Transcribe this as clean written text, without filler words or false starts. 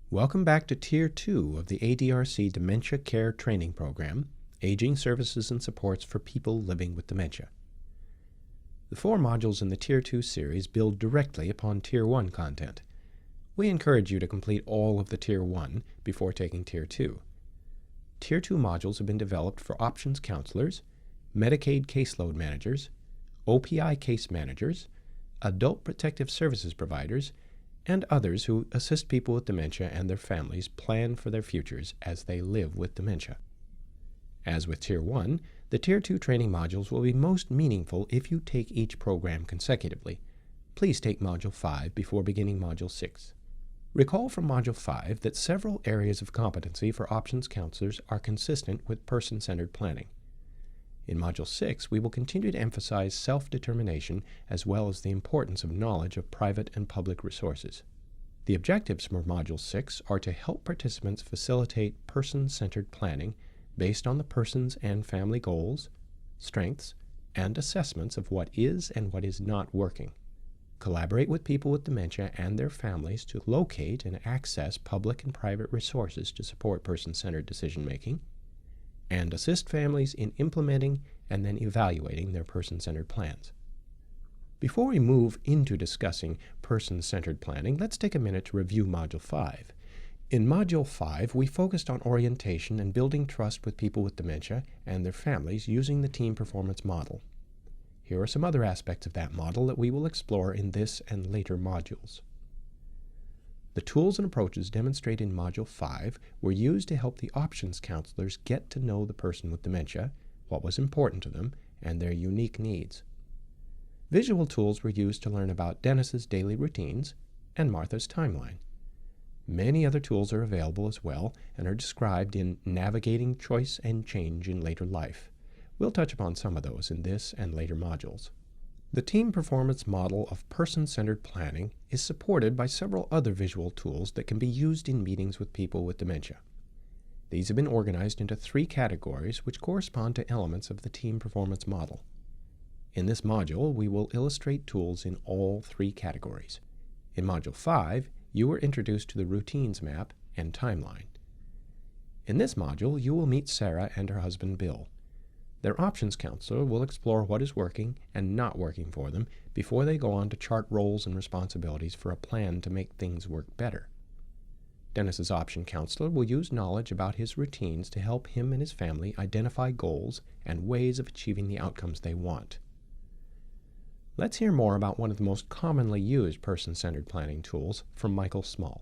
Welcome back to Tier 2 of the ADRC Dementia Care Training Program, Aging Services and Supports for People Living with Dementia. The 4 modules in the Tier 2 series build directly upon Tier 1 content. We encourage you to complete all of the Tier 1 before taking Tier 2. Tier 2 modules have been developed for options counselors, Medicaid caseload managers, OPI case managers, adult protective services providers, and others who assist people with dementia and their families plan for their futures as they live with dementia. As with Tier 1, the Tier 2 training modules will be most meaningful if you take each program consecutively. Please take Module 5 before beginning Module 6. Recall from Module 5 that several areas of competency for options counselors are consistent with person-centered planning. In Module 6, we will continue to emphasize self-determination as well as the importance of knowledge of private and public resources. The objectives for Module 6 are to help participants facilitate person-centered planning based on the person's and family goals, strengths, and assessments of what is and what is not working. Collaborate with people with dementia and their families to locate and access public and private resources to support person-centered decision-making, and assist families in implementing and then evaluating their person-centered plans. Before we move into discussing person-centered planning, let's take a minute to review Module 5. In Module 5, we focused on orientation and building trust with people with dementia and their families using the team performance model. Here are some other aspects of that model that we will explore in this and later modules. The tools and approaches demonstrated in Module 5 were used to help the options counselors get to know the person with dementia, what was important to them, and their unique needs. Visual tools were used to learn about Dennis's daily routines and Martha's timeline. Many other tools are available as well and are described in Navigating Choice and Change in Later Life. We'll touch upon some of those in this and later modules. The team performance model of person-centered planning is supported by several other visual tools that can be used in meetings with people with dementia. These have been organized into 3 categories which correspond to elements of the team performance model. In this module, we will illustrate tools in all 3 categories. In Module 5, you were introduced to the routines map and timeline. In this module, you will meet Sarah and her husband Bill. Their options counselor will explore what is working and not working for them before they go on to chart roles and responsibilities for a plan to make things work better. Dennis's option counselor will use knowledge about his routines to help him and his family identify goals and ways of achieving the outcomes they want. Let's hear more about one of the most commonly used person-centered planning tools from Michael Smull.